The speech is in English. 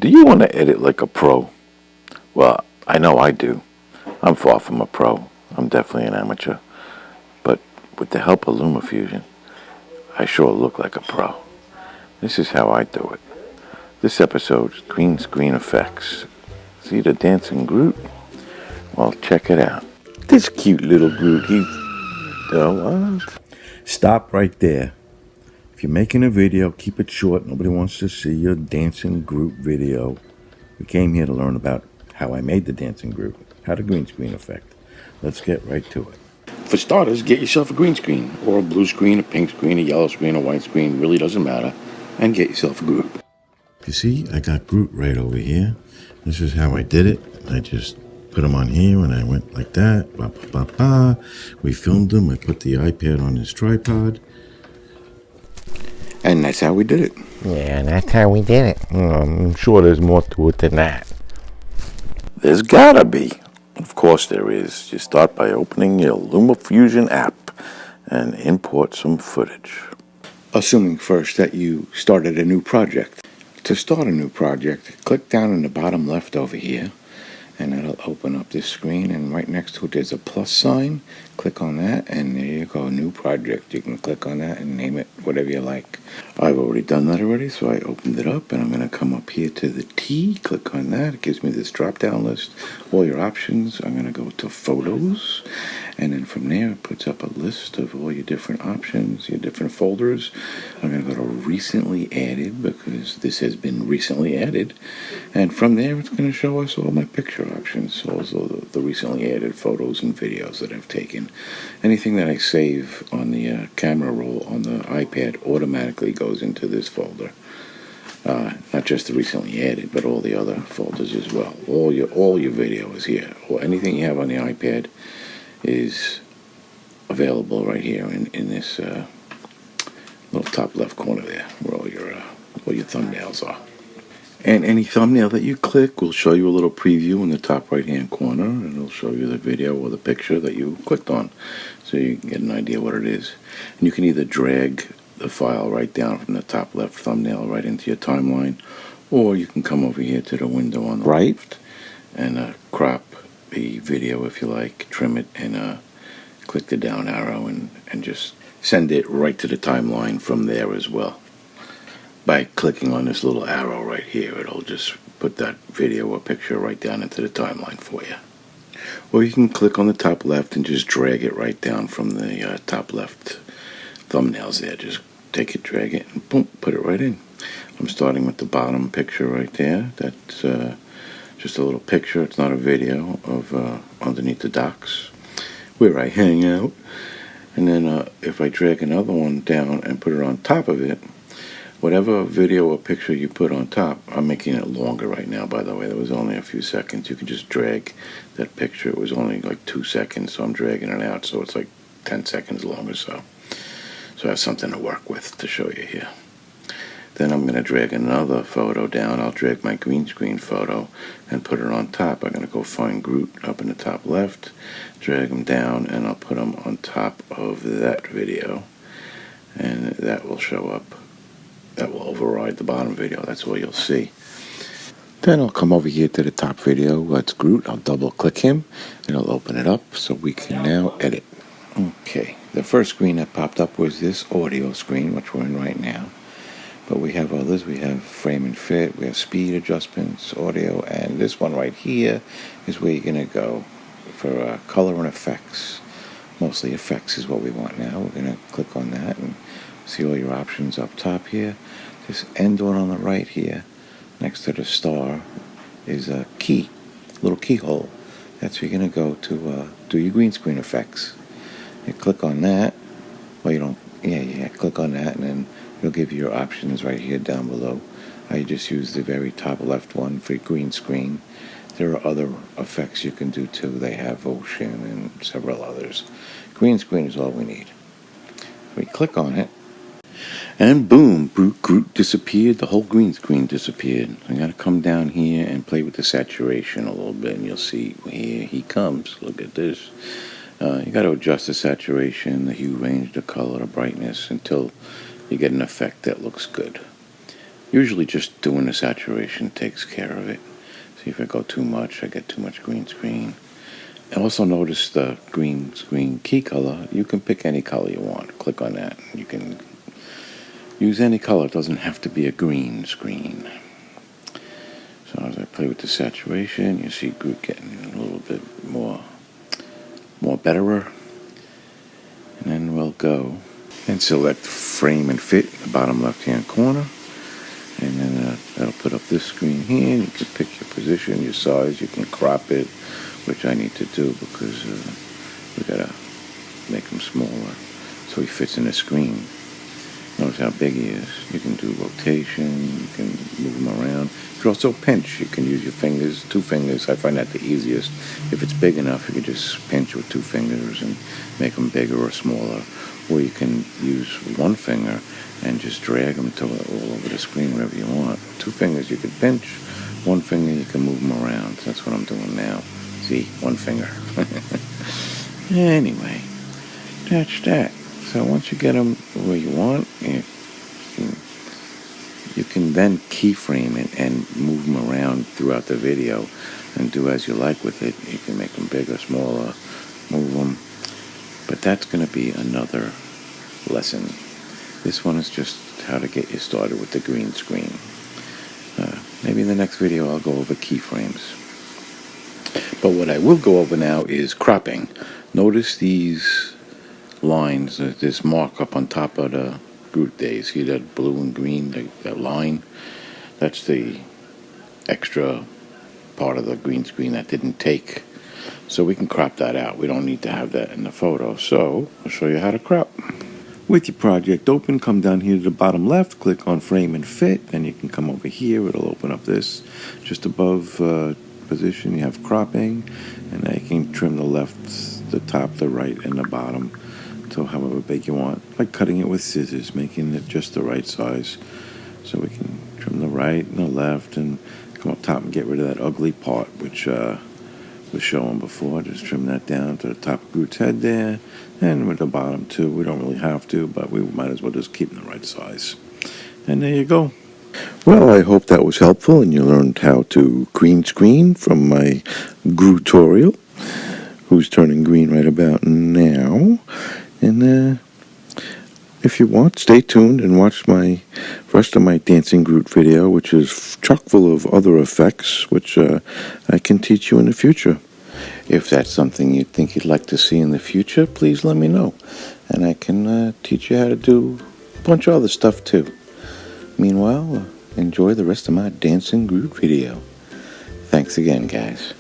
Do you want to edit like a pro? Well, I know I do. I'm far from a pro. I'm definitely an amateur. But with the help of Lumafusion, I sure look like a pro. This is how I do it. This episode's green screen effects. See the dancing Groot? Well, check it out. This cute little Groot, what? Stop right there. If you're making a video, keep it short. Nobody wants to see your dancing Groot video. We came here to learn about how I made the dancing Groot, how the green screen effect. Let's get right to it. For starters, get yourself a green screen, or a blue screen, a pink screen, a yellow screen, a white screen, really doesn't matter, and get yourself a Groot. You see, I got Groot right over here. This is how I did it. I just put him on here and I went like that. Bah, bah, bah, bah. We filmed him. I put the iPad on his tripod. And that's how we did it. Yeah, that's how we did it. I'm sure there's more to it than that. There's gotta be. Of course there is. You start by opening your Lumafusion app and import some footage. Assuming first that you started a new project. To start a new project, click down in the bottom left over here, and it'll open up this screen, and right next to it there's a plus sign. Click on that, and there you go, new project. You can click on that and name it whatever you like. I've already done that already, so I opened it up, and I'm going to come up here to the T, click on that. It gives me this drop-down list, all your options. I'm going to go to Photos, and then from there it puts up a list of all your different options, your different folders. I'm going to go to Recently Added, because this has been recently added, and from there it's going to show us all my picture options, also the recently added photos and videos that I've taken. Anything that I save on the camera roll on the iPad automatically goes into this folder. Not just the recently added, but all the other folders as well. All your video is here. Or anything you have on the iPad is available right here in this little top left corner there, where all your thumbnails are. And any thumbnail that you click will show you a little preview in the top right hand corner, and it'll show you the video or the picture that you clicked on, so you can get an idea what it is. And you can either drag the file right down from the top left thumbnail right into your timeline, or you can come over here to the window on the right and crop the video if you like, trim it, and click the down arrow and just send it right to the timeline from there as well. By clicking on this little arrow right here, it'll just put that video or picture right down into the timeline for you. Or you can click on the top left and just drag it right down from the top left thumbnails there. Just take it, drag it, and boom, put it right in. I'm starting with the bottom picture right there. That's just a little picture. It's not a video of underneath the docks where I hang out. And then if I drag another one down and put it on top of it, whatever video or picture you put on top, I'm making it longer right now, by the way. There was only a few seconds. You can just drag that picture. It was only like 2 seconds, so I'm dragging it out, so it's like 10 seconds long or so. So I have something to work with to show you here. Then I'm going to drag another photo down. I'll drag my green screen photo and put it on top. I'm going to go find Groot up in the top left, drag him down, and I'll put him on top of that video. And that will show up. That will override the bottom video. That's all you'll see. Then I'll come over here to the top video. That's Groot. I'll double click him. It'll open it up so we can now edit. Okay. The first screen that popped up was this audio screen, which we're in right now. But we have others. We have frame and fit. We have speed adjustments, audio. And this one right here is where you're going to go for color and effects. Mostly effects is what we want now. We're going to click on that and see all your options up top here. This end one on the right here, next to the star, is a key, little keyhole. That's where you're going to go to do your green screen effects. You click on that. Well, you don't. Yeah. Click on that, and then it'll give you your options right here down below. I just use the very top left one for green screen. There are other effects you can do too. They have ocean and several others. Green screen is all we need. We click on it. And boom, Groot disappeared. The whole green screen disappeared. I gotta come down here and play with the saturation a little bit, and you'll see here he comes. Look at this. You gotta adjust the saturation, the hue range, the color, the brightness until you get an effect that looks good. Usually just doing the saturation takes care of it. See, if I go too much, I get too much green screen. And also notice the green screen key color. You can pick any color you want. Click on that. You can use any color. It doesn't have to be a green screen. So as I play with the saturation, you see Groot getting a little bit more betterer. And then we'll go and select frame and fit in the bottom left-hand corner. And then that'll put up this screen here. You can pick your position, your size. You can crop it, which I need to do because we gotta make him smaller so he fits in the screen. Notice how big he is. You can do rotation. You can move him around. You can also pinch. You can use your fingers, 2 fingers. I find that the easiest. If it's big enough, you can just pinch with 2 fingers and make them bigger or smaller. Or you can use 1 finger and just drag them to all over the screen wherever you want. 2 fingers you can pinch, 1 finger you can move them around. So that's what I'm doing now. See, 1 finger. Anyway, that's that. So once you get them where you want, you can then keyframe it and move them around throughout the video and do as you like with it. You can make them bigger, smaller, move them. But that's going to be another lesson. This one is just how to get you started with the green screen. Maybe in the next video I'll go over keyframes. But what I will go over now is cropping. Notice these lines, this mark up on top of the Groot there. You see that blue and green, that line? That's the extra part of the green screen that didn't take. So we can crop that out. We don't need to have that in the photo. So I'll show you how to crop. With your project open, come down here to the bottom left, click on frame and fit, then you can come over here. It'll open up this just above position. You have cropping, and then you can trim the left, the top, the right, and the bottom to however big you want, like cutting it with scissors, making it just the right size. So we can trim the right and the left and come up top and get rid of that ugly part, which was showing before. Just trim that down to the top of Groot's head there, and with the bottom too. We don't really have to, but we might as well just keep them the right size. And there you go. Well, I hope that was helpful and you learned how to green screen from my Grootutorial, who's turning green right about now. And if you want, stay tuned and watch my rest of my Dancing Groot video, which is chock full of other effects, which I can teach you in the future. If that's something you think you'd like to see in the future, please let me know. And I can teach you how to do a bunch of other stuff too. Meanwhile, enjoy the rest of my Dancing Groot video. Thanks again, guys.